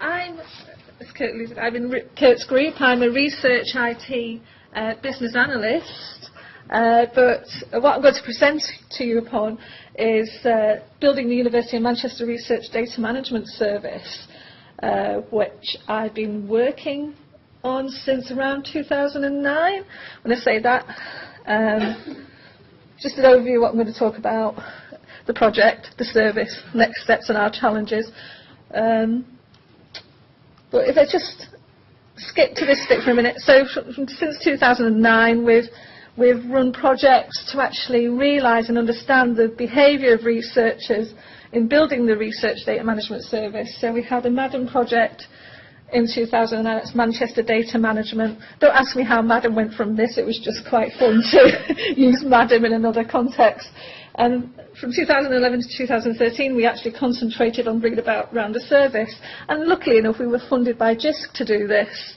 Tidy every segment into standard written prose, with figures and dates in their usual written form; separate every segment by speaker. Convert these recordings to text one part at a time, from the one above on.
Speaker 1: I'm in Kurt's group. I'm a research IT business analyst. But what I'm going to present to you upon is building the University of Manchester Research Data Management Service, which I've been working on since around 2009. When I say that, just an overview of what I'm going to talk about, the project, the service, next steps and our challenges. But if I just skip to this bit for a minute, so since 2009 we've run projects to actually realise and understand the behaviour of researchers in building the Research Data Management Service. So we had a MADAM project in 2009, that's Manchester Data Management. Don't ask me how MADAM went from this, it was just quite fun to use MADAM in another context. And from 2011 to 2013 we actually concentrated on bringing around a service, and luckily enough we were funded by CISG to do this,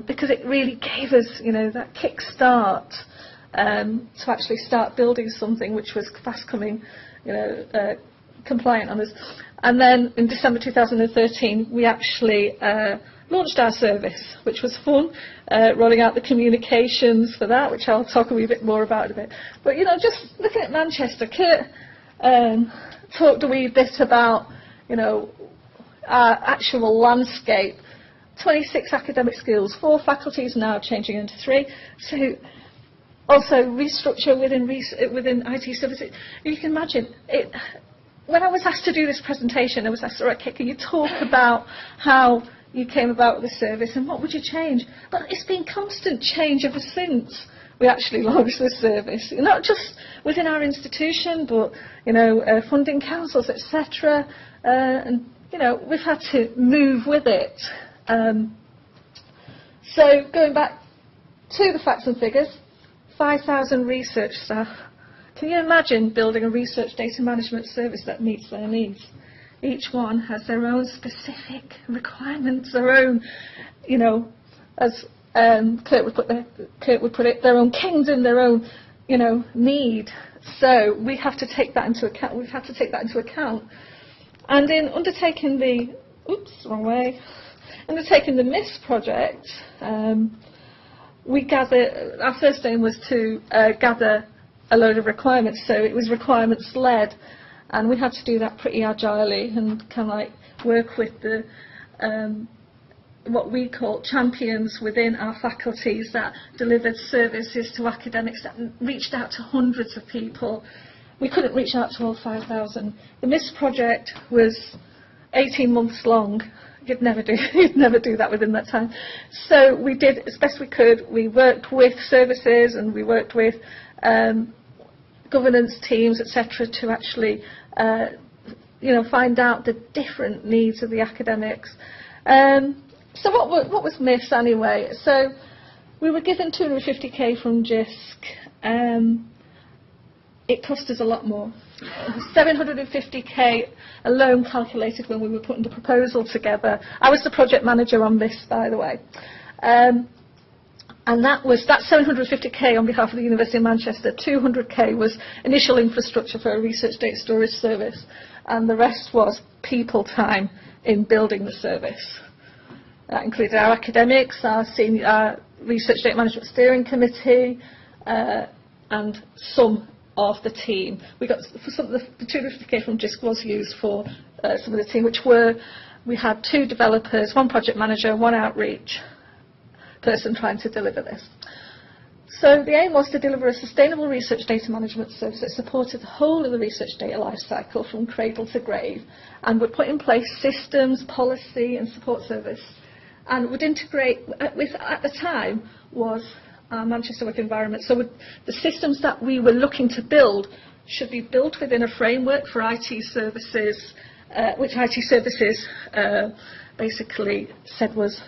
Speaker 1: because it really gave us, that kick start to actually start building something which was fast coming, compliant on us. And then in December 2013 we actually launched our service, which was fun, rolling out the communications for that, which I'll talk a wee bit more about in a bit. But just looking at Manchester, Kurt talked a wee bit about our actual landscape. 26 academic schools, 4 faculties now changing into 3. So also restructure within IT services. You can imagine it. When I was asked to do this presentation, I was asked, all right, Kit, can you talk about how you came about with the service and what would you change? But it's been constant change ever since we actually launched the service, not just within our institution, but funding councils, etc. And we've had to move with it. So going back to the facts and figures, 5,000 research staff. Can you imagine building a research data management service that meets their needs? Each one has their own specific requirements, their own, as Kurt would put it, their own kingdom, their own, need. So we have to take that into account. We've had to take that into account. And in undertaking the, undertaking the MISS project, our first aim was to gather a load of requirements, so it was requirements led, and we had to do that pretty agilely and kind of work with the what we call champions within our faculties that delivered services to academics that reached out to hundreds of people. We couldn't reach out to all 5,000. The MISS project was 18 months long. You'd never do that within that time. So we did as best we could. We worked with services and we worked with governance teams, etc., to actually, find out the different needs of the academics. So what was MISS anyway? So we were given 250k from CISG. It cost us a lot more. 750k alone calculated when we were putting the proposal together. I was the project manager on this, by the way. And that 750k on behalf of the University of Manchester. 200k was initial infrastructure for a research data storage service, and the rest was people time in building the service. That included our academics, our research data management steering committee, and some of the team. We got some of the 250k from CISG was used for some of the team, we had 2 developers, 1 project manager, 1 outreach person trying to deliver this. So the aim was to deliver a sustainable research data management service that supported the whole of the research data lifecycle from cradle to grave, and would put in place systems, policy and support service, and would integrate with, at the time, was our Manchester work environment. So the systems that we were looking to build should be built within a framework for IT services, which IT services basically said was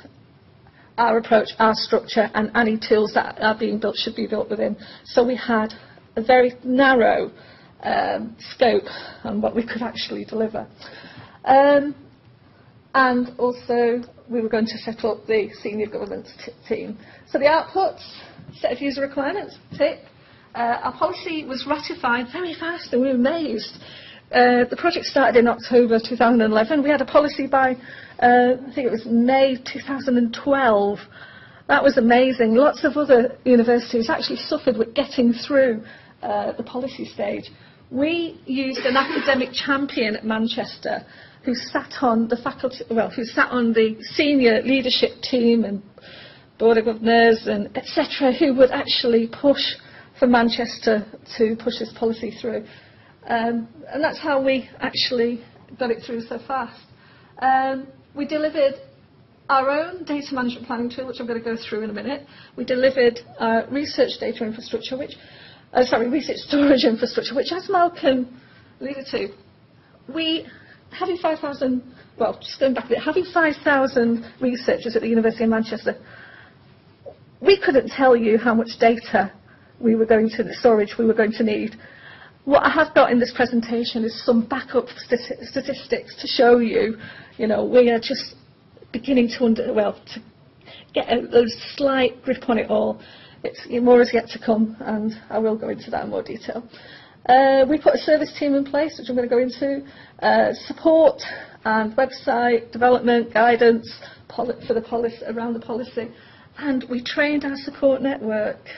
Speaker 1: our approach, our structure, and any tools that are being built should be built within. So we had a very narrow scope on what we could actually deliver. And also we were going to set up the senior governance team. So the outputs, set of user requirements, tick. Our policy was ratified very fast, and we were amazed. the project started in October 2011. We had a policy by, I think it was May 2012. That was amazing. Lots of other universities actually suffered with getting through the policy stage. We used an academic champion at Manchester who sat on the faculty, well, who sat on the senior leadership team and board of governors and etc., who would actually push for Manchester to push this policy through. And that's how we actually got it through so fast. We delivered our own data management planning tool, which I'm going to go through in a minute. We delivered research data infrastructure, research storage infrastructure, which, as Malcolm alluded to, having 5,000 researchers at the University of Manchester, we couldn't tell you how much data storage we were going to need. What I have got in this presentation is some backup statistics to show you, we are just beginning to get a slight grip on it all. More is yet to come, and I will go into that in more detail. We put a service team in place, which I'm going to go into, support and website development, guidance for the policy, around the policy, and we trained our support network.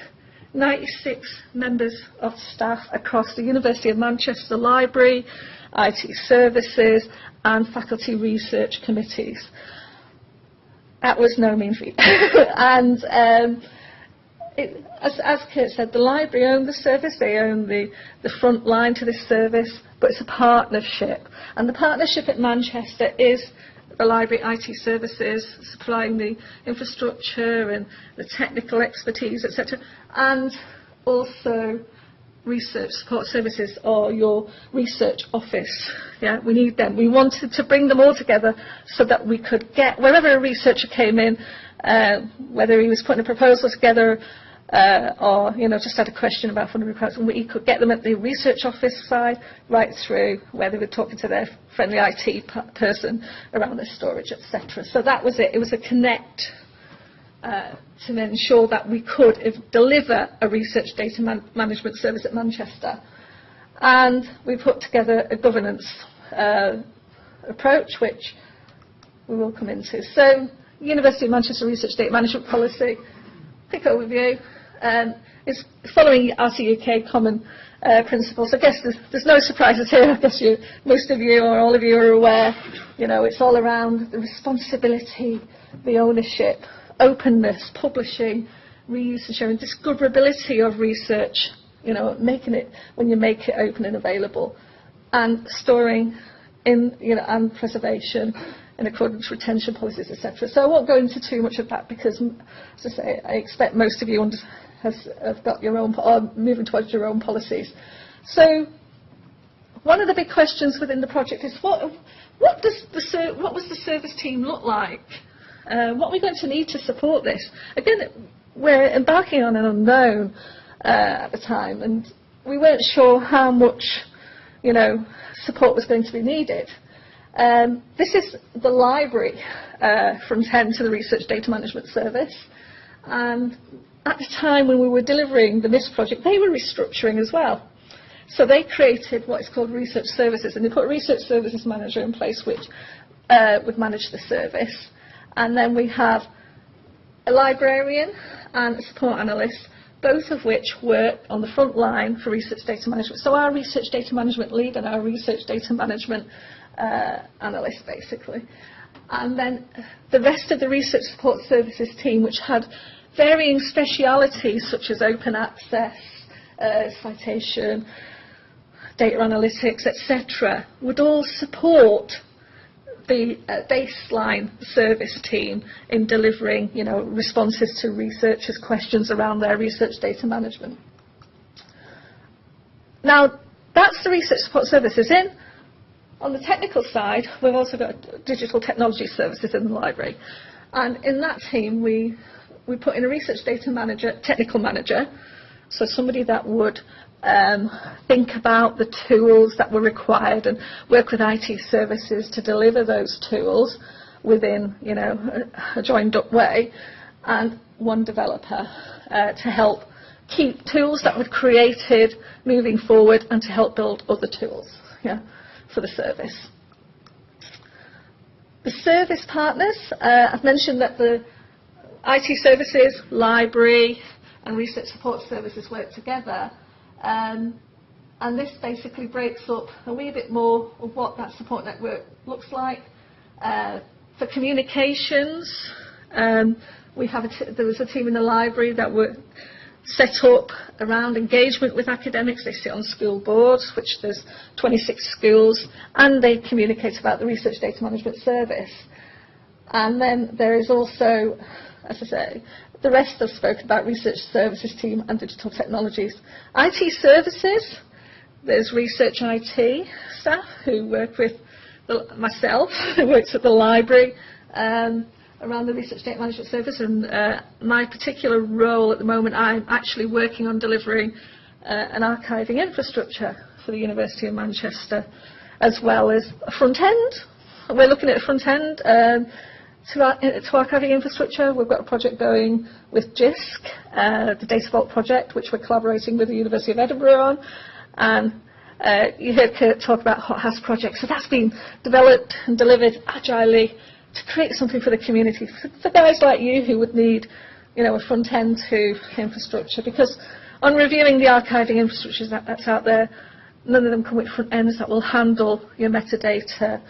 Speaker 1: 96 members of staff across the University of Manchester Library, IT services, and faculty research committees. That was no mean feat. And as Kurt said, the library own the service, they own the front line to this service, but it's a partnership. And the partnership at Manchester is the library IT services, supplying the infrastructure and the technical expertise, etc. And also research support services, or your research office. Yeah, we need them. We wanted to bring them all together so that we could get, wherever a researcher came in, whether he was putting a proposal together or just had a question about funding requirements, we could get them at the research office side right through where they were talking to their friendly IT person around their storage, etc. So that was it. It was a connect to ensure that we could deliver a research data management service at Manchester. And we put together a governance approach, which we will come into. So, University of Manchester Research Data Management Policy, quick overview, is following RCUK common principles. I guess there's no surprises here. I guess most of you or all of you are aware, it's all around the responsibility, the ownership, openness, publishing, reuse and sharing, discoverability of research, making it, when you make it open and available, and storing and preservation in accordance with retention policies, etc. So I won't go into too much of that because, as I say, I expect most of you have got your own, or moving towards your own policies. So one of the big questions within the project is what was the service team look like? What are we going to need to support this? Again, we're embarking on an unknown at the time, and we weren't sure how much, support was going to be needed. This is the library from 10 to the Research Data Management Service, and at the time when we were delivering the MIST project, they were restructuring as well. So they created what is called Research Services, and they put a Research Services Manager in place which would manage the service. And then we have a librarian and a support analyst, both of which work on the front line for research data management. So our research data management lead and our research data management analyst, basically. And then the rest of the research support services team, which had varying specialities such as open access, citation, data analytics, etc., would all support the baseline service team in delivering, responses to researchers' questions around their research data management. Now, that's the research support services. On the technical side, we've also got digital technology services in the library. And in that team, we put in a research data manager, technical manager, so somebody that would think about the tools that were required and work with IT services to deliver those tools within, a joined up way, and one developer to help keep tools that were created moving forward and to help build other tools. Yeah. for the service. The service partners, I've mentioned that the IT services, library and research support services work together, and this basically breaks up a wee bit more of what that support network looks like. For communications, there was a team in the library that were set up around engagement with academics. They sit on school boards, which there's 26 schools, and they communicate about the Research Data Management Service. And then there is also, as I say, the rest have spoken about research services team and digital technologies. IT services, there's research IT staff who work with myself, who works at the library, around the Research Data Management Service, and my particular role at the moment, I'm actually working on delivering an archiving infrastructure for the University of Manchester, as well as a front end. We're looking at a front end to archiving infrastructure. We've got a project going with JISC, the Data Vault project, which we're collaborating with the University of Edinburgh on, and you heard Kurt talk about hothouse projects, so that's been developed and delivered agilely to create something for the community, for guys like you who would need, a front end to infrastructure. Because on reviewing the archiving infrastructures that's out there, none of them come with front ends that will handle your metadata,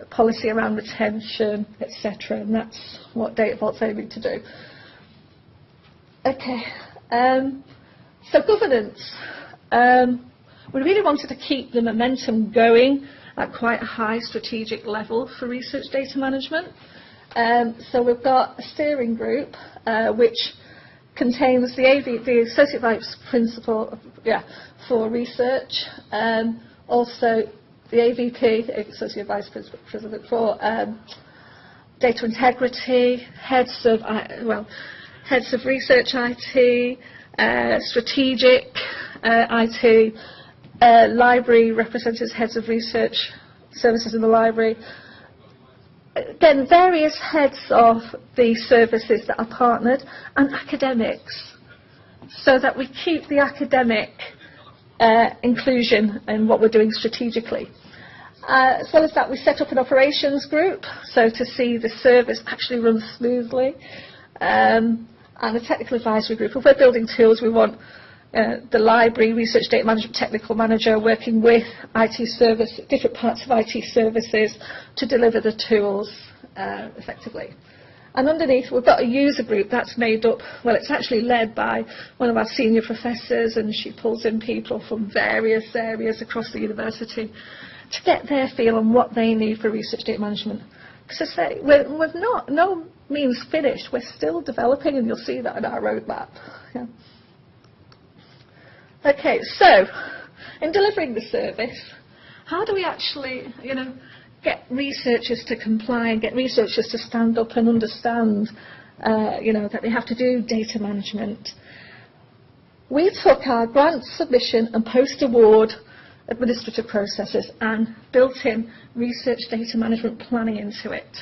Speaker 1: policy around retention, etc. And that's what Data Vault's aiming to do. Okay, so governance. We really wanted to keep the momentum going at quite a high strategic level for research data management. So we've got a steering group which contains the Associate Vice Principal for Research, also the AVP, Associate Vice President for Data Integrity, heads of Research IT, Strategic IT, library representatives, heads of research services in the library. Again, various heads of the services that are partnered, and academics, so that we keep the academic inclusion in what we're doing strategically. As well as that, we set up an operations group, so to see the service actually run smoothly, and a technical advisory group. If we're building tools, we want the library research data management technical manager working with IT service, different parts of IT services to deliver the tools effectively. And underneath, we've got a user group that's made up, well, it's actually led by one of our senior professors, and she pulls in people from various areas across the university to get their feel on what they need for research data management. Because I say, we're no means finished. We're still developing, and you'll see that in our roadmap. Yeah. Okay, so in delivering the service, how do we actually, get researchers to comply and get researchers to stand up and understand, that they have to do data management? We took our grant submission and post-award administrative processes and built in research data management planning into it.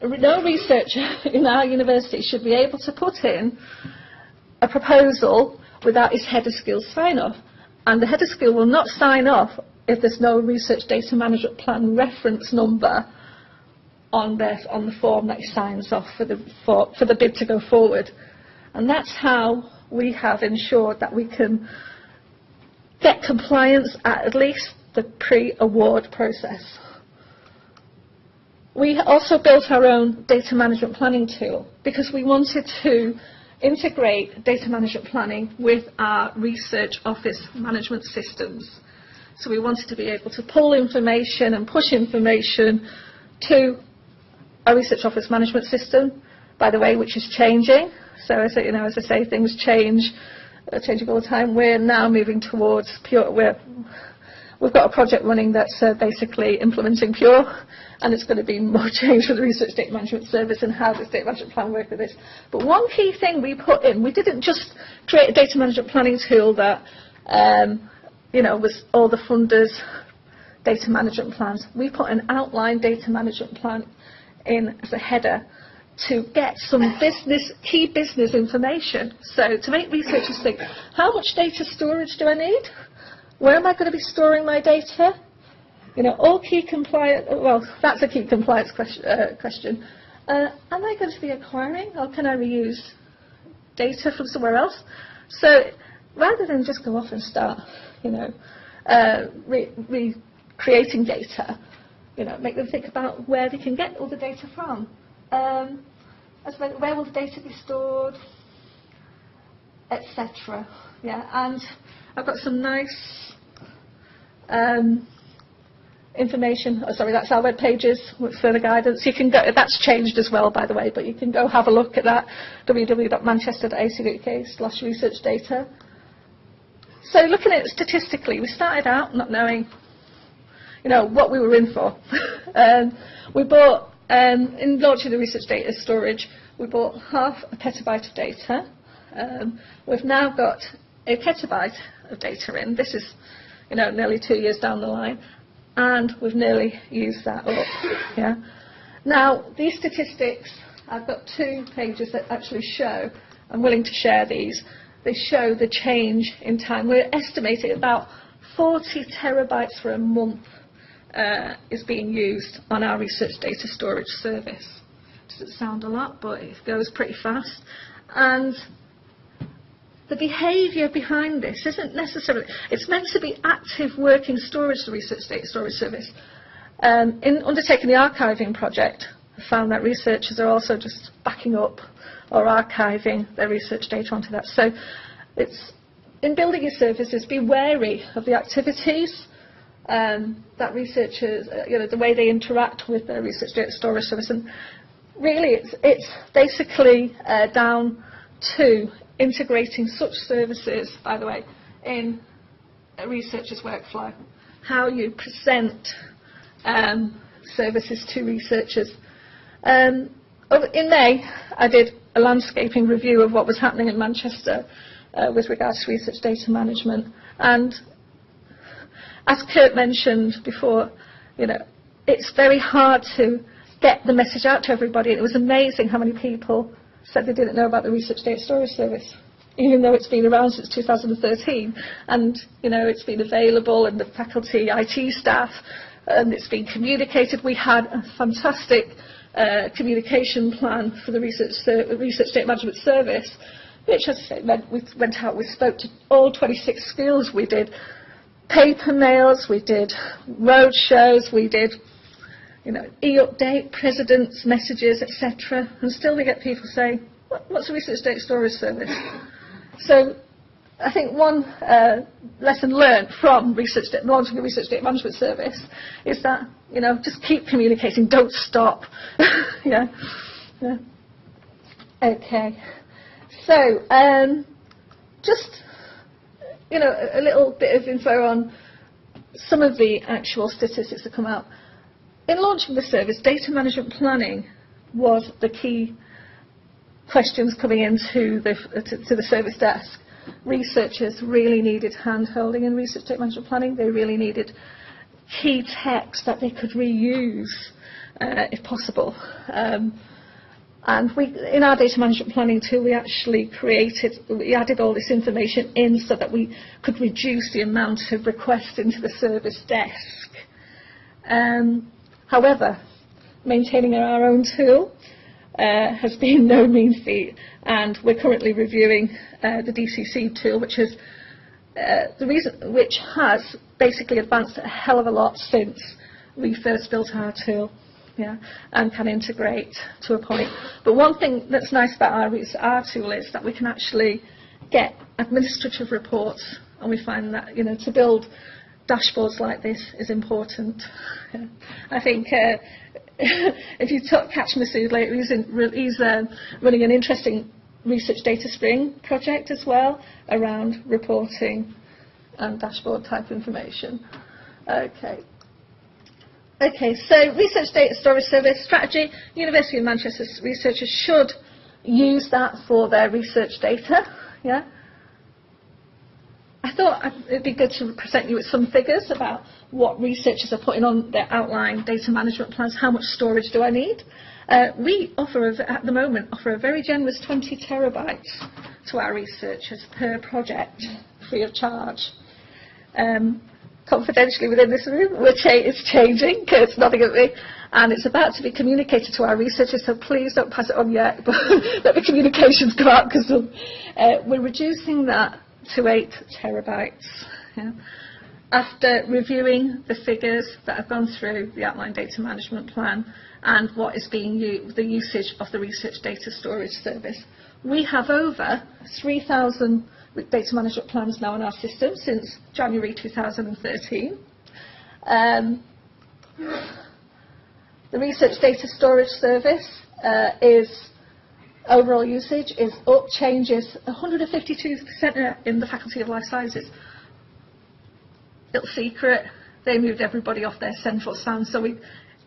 Speaker 1: No researcher in our university should be able to put in a proposal without his head of skills sign-off. And the head of skill will not sign off if there's no research data management plan reference number on the form that he signs off for the bid to go forward. And that's how we have ensured that we can get compliance at least the pre-award process. We also built our own data management planning tool because we wanted to integrate data management planning with our research office management systems. So we wanted to be able to pull information and push information to our research office management system, by the way, which is changing. So as I say, things change, changing all the time. We're now moving towards Pure. We've got a project running that's basically implementing Pure, and it's going to be more change for the Research Data Management Service and how does data management plan work with this. But one key thing we put in, we didn't just create a data management planning tool that was all the funders' data management plans. We put an outline data management plan in as a header to get some key business information. So to make researchers think, how much data storage do I need? Where am I going to be storing my data? all key compliance, well, that's a key compliance question. Am I going to be acquiring, or can I reuse data from somewhere else? So rather than just go off and start, recreating data, make them think about where they can get all the data from. Where will the data be stored, etc. Yeah, and I've got some nice information. Oh, sorry, that's our web pages with further guidance. You can go. That's changed as well, by the way, but you can go have a look at that. www.manchester.ac.uk/research-data. So looking at it statistically, we started out not knowing, what we were in for. We bought, in launching the research data storage, we bought half a petabyte of data. We've now got a petabyte of data in. This is, nearly 2 years down the line, and we've nearly used that up. Yeah. Now, these statistics, I've got 2 pages that actually show, I'm willing to share these, they show the change in time. We're estimating about 40 terabytes for a month is being used on our research data storage service. Doesn't sound a lot, but it goes pretty fast. And the behaviour behind this isn't necessarily, it's meant to be active working storage, the research data storage service. In undertaking the archiving project, I found that researchers are also just backing up or archiving their research data onto that. So it's, in building your services, be wary of the activities that researchers, the way they interact with their research data storage service. And really, it's basically down to integrating such services, by the way, in a researcher's workflow. How you present services to researchers. In May, I did a landscaping review of what was happening in Manchester with regards to research data management. And as Kurt mentioned before, it's very hard to get the message out to everybody. It was amazing how many people said they didn't know about the research data storage service, even though it's been around since 2013, and it's been available, and the faculty, IT staff, and it's been communicated. We had a fantastic communication plan for the research data management service, which, as I say, meant we went out, we spoke to all 26 schools, we did paper mails, we did road shows, we did e-update, president's messages, etc. And still we get people saying, what's a research data storage service? So I think one lesson learned from launching the research data management service is that, just keep communicating, don't stop. Yeah. Okay. So just, a little bit of info on some of the actual statistics that come out. In launching the service, data management planning was the key questions coming into to the service desk. Researchers really needed hand-holding in research data management planning. They really needed key text that they could reuse if possible. And in our data management planning tool, we actually we added all this information in so that we could reduce the amount of requests into the service desk. However, maintaining our own tool has been no mean feat, and we're currently reviewing the DCC tool, which has basically advanced a hell of a lot since we first built our tool, and can integrate to a point. But one thing that's nice about our tool is that we can actually get administrative reports, and we find that to build dashboards like this is important. I think if you catch Masood later, he's running an interesting research data spring project as well around reporting and dashboard type information. Okay, so research data storage service strategy. University of Manchester researchers should use that for their research data. Yeah. I thought it'd be good to present you with some figures about what researchers are putting on their outline data management plans. How much storage do I need? We offer, at the moment, a very generous 20 terabytes to our researchers per project, free of charge. confidentially within this room, it's changing, it's nodding at me, and it's about to be communicated to our researchers, so please don't pass it on yet, but let the communications go out, because we're reducing that to 8 terabytes. Yeah. After reviewing the figures that have gone through the outline data management plan and what is being used, the usage of the research data storage service, we have over 3,000 data management plans now in our system since January 2013. The research data storage service overall usage is up, changes 152% in the Faculty of Life Sciences. Little secret, they moved everybody off their central SAN, so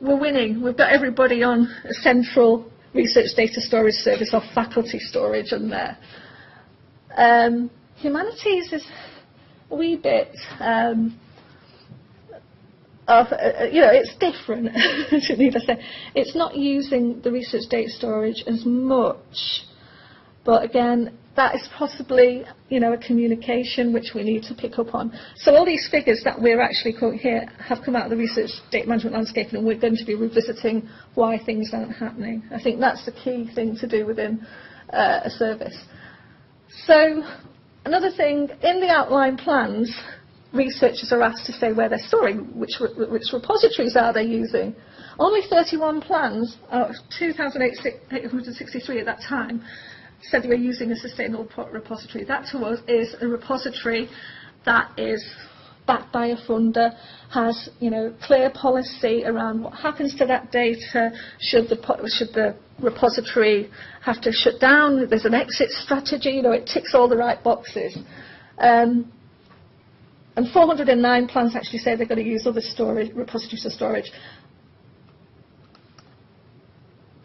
Speaker 1: we're winning. We've got everybody on a central research data storage service off faculty storage and there. Humanities is a wee bit it's different. It's not using the research data storage as much, but again, that is possibly a communication which we need to pick up on. So all these figures that we're actually quoting here have come out of the research data management landscape, and we're going to be revisiting why things aren't happening. I think that's the key thing to do within a service. So another thing, in the outline plans, researchers are asked to say where they're storing, which repositories are they using. Only 31 plans out of 2,863 at that time said they were using a sustainable repository. That to us is a repository that is backed by a funder, has clear policy around what happens to that data, should the repository have to shut down, there's an exit strategy, it ticks all the right boxes. And 409 plans actually say they're going to use other repositories for storage.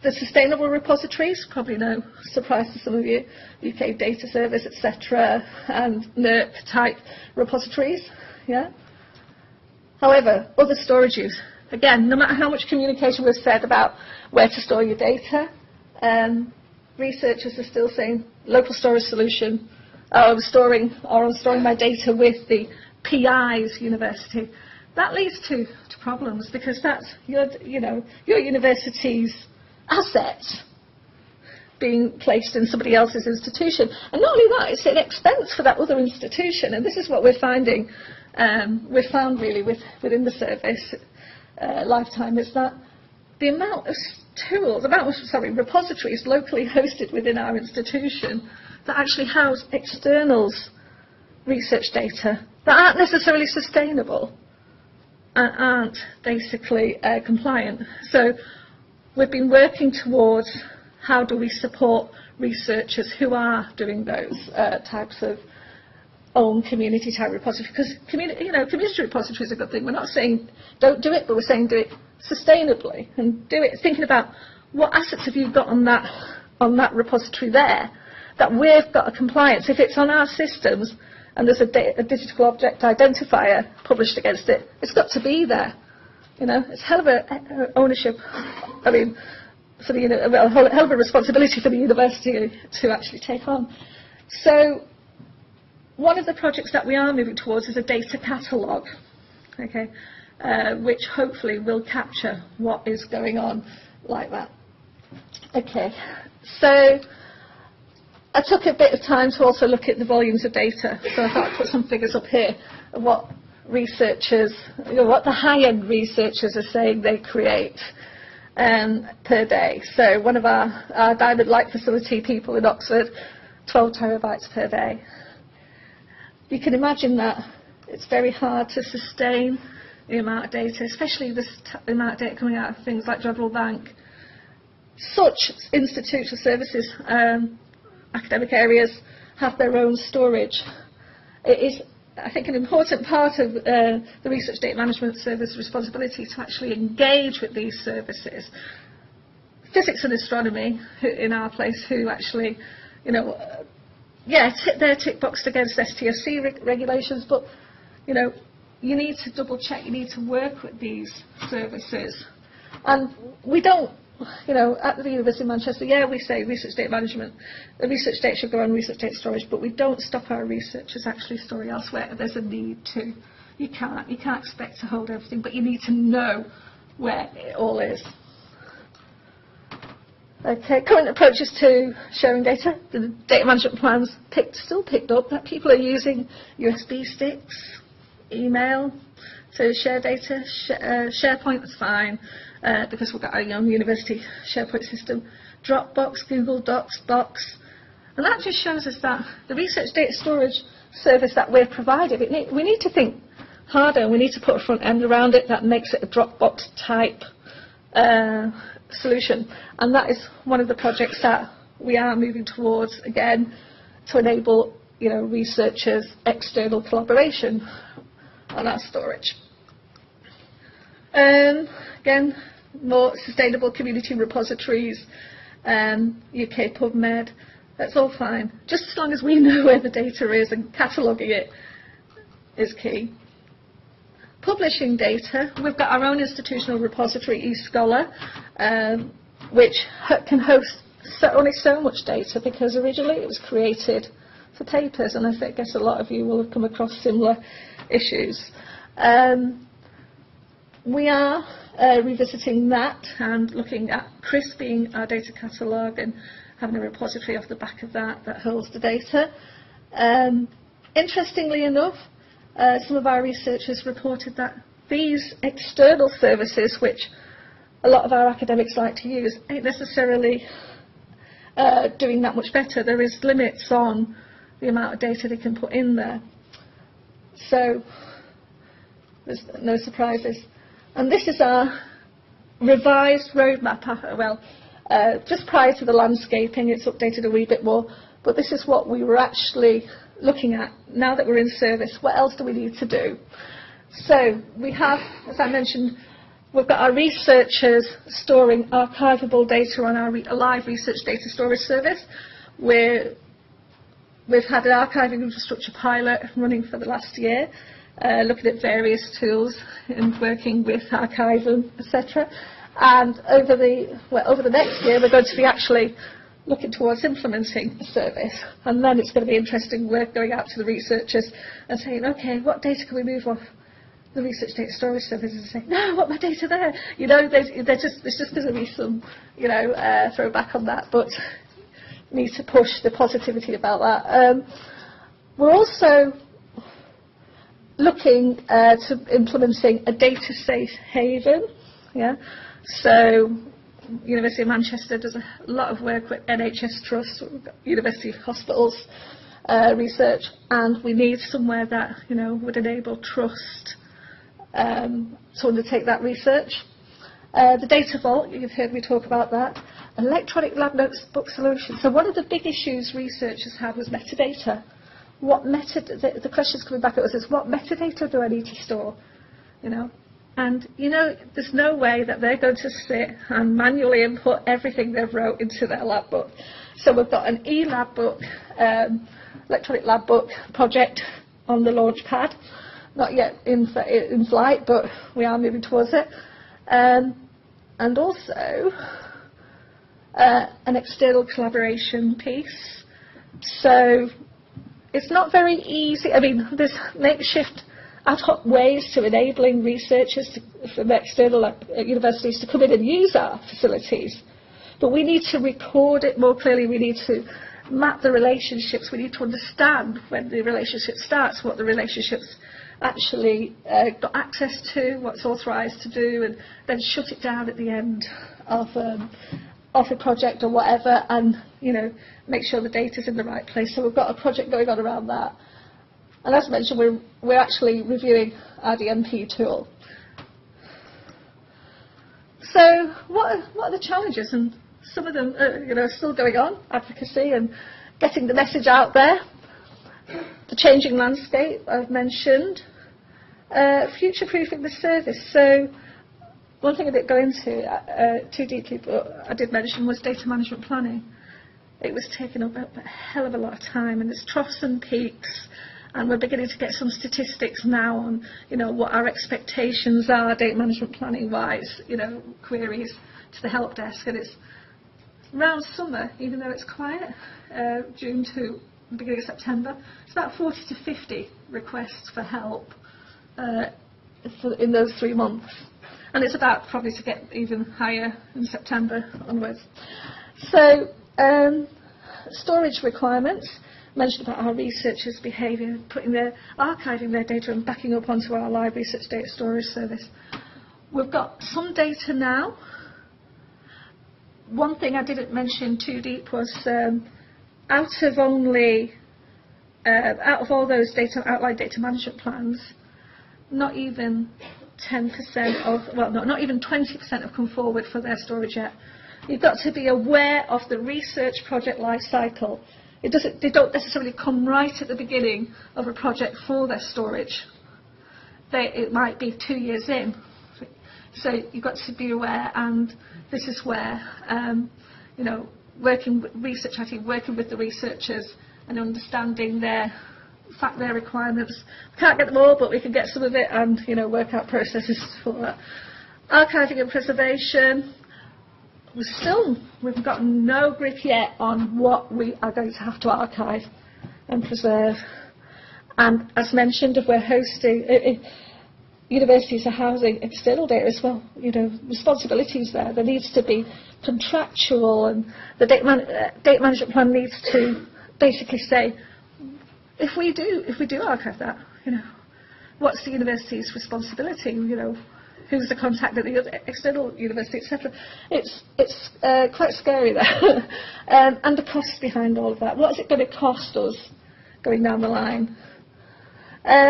Speaker 1: The sustainable repositories, probably no surprise to some of you, UK Data Service, etc., and NERC type repositories. Yeah. However, other storage use. Again, no matter how much communication was said about where to store your data, researchers are still saying local storage solution. I'm storing my data with the PI's university. That leads to problems, because that's your university's assets being placed in somebody else's institution. And not only that, it's an expense for that other institution. And this is what we're finding, we've found really within the service lifetime, is that the amount of repositories locally hosted within our institution that actually house externals research data that aren't necessarily sustainable and aren't basically compliant. So we've been working towards how do we support researchers who are doing those types of own community type repositories, because community repositories is a good thing. We're not saying don't do it, but we're saying do it sustainably, and do it thinking about what assets have you got on that repository there that we've got a compliance. If it's on our systems and there's a digital object identifier published against it, it's got to be there. It's hell of a ownership. I mean, for the hell of a responsibility for the university to actually take on. So, one of the projects that we are moving towards is a data catalogue, okay, which hopefully will capture what is going on like that. Okay, so I took a bit of time to also look at the volumes of data, so I thought I'd put some figures up here of what researchers, what the high-end researchers are saying they create per day. So one of our Diamond Light Facility people in Oxford, 12 terabytes per day. You can imagine that it's very hard to sustain the amount of data, especially the amount of data coming out of things like Jodrell Bank. Such institutional services, academic areas, have their own storage. It is, I think, an important part of the Research Data Management Service responsibility to actually engage with these services. Physics and astronomy, in our place, who actually, they're tick-boxed against STFC regulations, but, you need to double-check, you need to work with these services. And we don't, at the University of Manchester, we say research data management, the research data should go on research data storage, but we don't stop our researchers actually storing elsewhere. There's a need to. You can't expect to hold everything, but you need to know where it all is. Okay, current approaches to sharing data. The data management plans still picked up that people are using USB sticks, email to share data. SharePoint is fine because we've got our own university SharePoint system. Dropbox, Google Docs, Box. And that just shows us that the research data storage service that we're provided, we need to think harder, and we need to put a front end around it that makes it a Dropbox type solution. And that is one of the projects that we are moving towards, again, to enable researchers' external collaboration on our storage. Again, more sustainable community repositories, UK PubMed, that's all fine. Just as long as we know where the data is, and cataloguing it is key. Publishing data, we've got our own institutional repository, eScholar, which can host only so much data, because originally it was created for papers, and I guess a lot of you will have come across similar issues. We are revisiting that and looking at CRIS being our data catalogue and having a repository off the back of that holds the data. Interestingly enough, some of our researchers reported that these external services, which a lot of our academics like to use, ain't necessarily doing that much better. There is limits on the amount of data they can put in there. So there's no surprises. And this is our revised roadmap. Just prior to the landscaping, it's updated a wee bit more, but this is what we were actually looking at. Now that we're in service, what else do we need to do? So we have, as I mentioned, we've got our researchers storing archivable data on our live research data storage service. We've had an archiving infrastructure pilot running for the last year, looking at various tools and working with Archivum, etc. And over the next year, we're going to be actually looking towards implementing a service. And then it's going to be interesting work going out to the researchers and saying, OK, what data can we move off the research data storage service, and say, no, I want my data there. There's just going to be some, throwback on that, but we need to push the positivity about that. We're also looking to implementing a data safe haven. Yeah, so University of Manchester does a lot of work with NHS trusts, university hospitals, research, and we need somewhere that would enable trust to undertake that research. The data vault, you've heard me talk about that. Electronic lab notebook solution. So one of the big issues researchers had was metadata. The questions coming back at us is, what metadata do I need to store? And there's no way that they're going to sit and manually input everything they've wrote into their lab book. So we've got an e-lab book, electronic lab book project on the launch pad. Not yet in flight, but we are moving towards it. And also an external collaboration piece. So it's not very easy. I mean, there's makeshift ad hoc ways to enabling researchers from external universities to come in and use our facilities. But we need to record it more clearly. We need to map the relationships. We need to understand when the relationship starts, what the relationships actually got access to, what's authorised to do, and then shut it down at the end of a project or whatever, and make sure the data's in the right place. So we've got a project going on around that. And as mentioned, we're actually reviewing our DMP tool. So what are the challenges? And some of them are still going on, advocacy and getting the message out there. The changing landscape I've mentioned. Future-proofing the service. So one thing I didn't go into too deeply, but I did mention, was data management planning. It was taking up a hell of a lot of time, and there's troughs and peaks, and we're beginning to get some statistics now on what our expectations are data management planning wise, queries to the help desk, and it's around summer, even though it's quiet, June to the beginning of September, it's about 40 to 50 requests for help in those 3 months. And it's about probably to get even higher in September onwards. So, storage requirements, mentioned about our researchers' behaviour, archiving their data and backing up onto our live research data storage service. We've got some data now. One thing I didn't mention too deep was out of all those outline data management plans, not even 10% not even 20% have come forward for their storage yet. You've got to be aware of the research project life cycle. They don't necessarily come right at the beginning of a project for their storage. It might be 2 years in. So you've got to be aware, and this is where, working with the researchers and understanding their requirements. We can't get them all, but we can get some of it and, work out processes for that. Archiving and preservation. We've got no grip yet on what we are going to have to archive and preserve. And as mentioned, if we're hosting, universities are housing external data as well. Responsibilities there. There needs to be contractual, and the data management plan needs to basically say, if we do archive that, what's the university's responsibility? Who's the contact at the external university, etc. It's quite scary there. And the costs behind all of that. What is it going to cost us going down the line?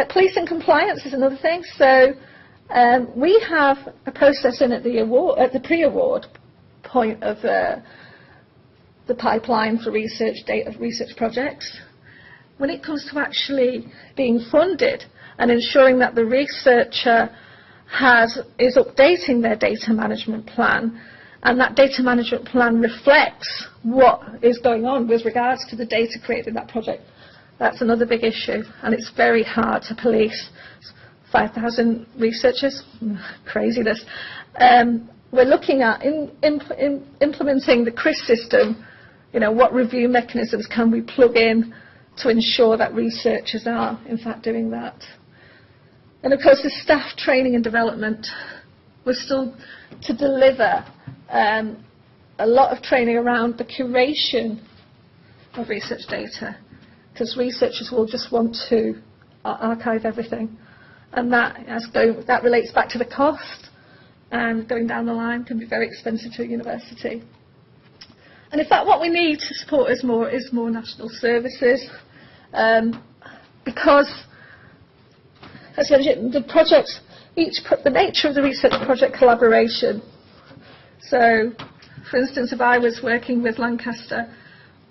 Speaker 1: Police and compliance is another thing. So we have a process in at the pre-award point of the pipeline for research projects. When it comes to actually being funded and ensuring that the researcher is updating their data management plan, and that data management plan reflects what is going on with regards to the data created in that project. That's another big issue, and it's very hard to police. 5,000 researchers, craziness. We're looking at implementing the CRIS system. What review mechanisms can we plug in to ensure that researchers are, in fact, doing that. And of course, the staff training and development. We're still to deliver a lot of training around the curation of research data, because researchers will just want to archive everything, and that relates back to the cost, and going down the line can be very expensive to a university. And in fact, what we need to support us more is more national services, because, as I mentioned, the nature of the research project collaboration. So, for instance, if I was working with Lancaster,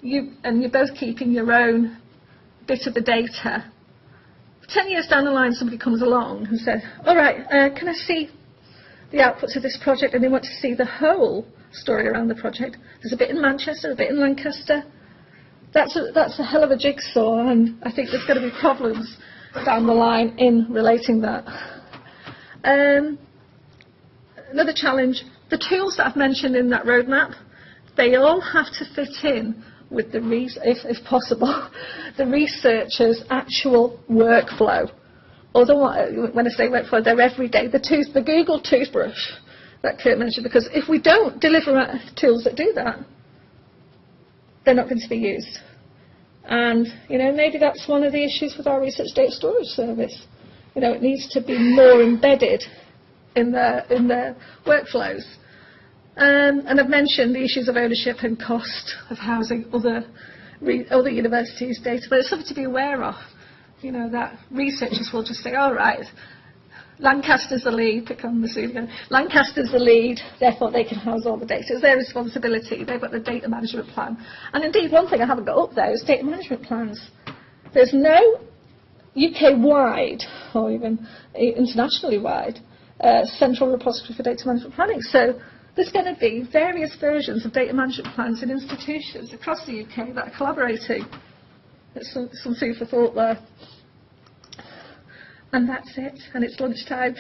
Speaker 1: and you're both keeping your own bit of the data, 10 years down the line somebody comes along and says, all right, can I see the outputs of this project? And they want to see the whole story around the project. There's a bit in Manchester, a bit in Lancaster. That's a hell of a jigsaw, and I think there's going to be problems down the line in relating that. Another challenge, the tools that I've mentioned in that roadmap, they all have to fit in with if possible, the researcher's actual workflow. Otherwise, when I say workflow, they're everyday. The Google toothbrush that Kurt mentioned, because if we don't deliver tools that do that, they're not going to be used. And, maybe that's one of the issues with our research data storage service. It needs to be more embedded in their workflows. And I've mentioned the issues of ownership and cost of housing other universities' data, but it's something to be aware of. That researchers will just say, all right, Lancaster's the lead, pick on the again. Lancaster's the lead, therefore they can house all the data. It's their responsibility. They've got the data management plan. And indeed, one thing I haven't got up there is data management plans. There's no UK-wide, or even internationally wide, central repository for data management planning. So there's going to be various versions of data management plans in institutions across the UK that are collaborating. It's some food for thought there. And that's it, and it's lunchtime.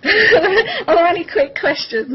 Speaker 1: Are there any quick questions?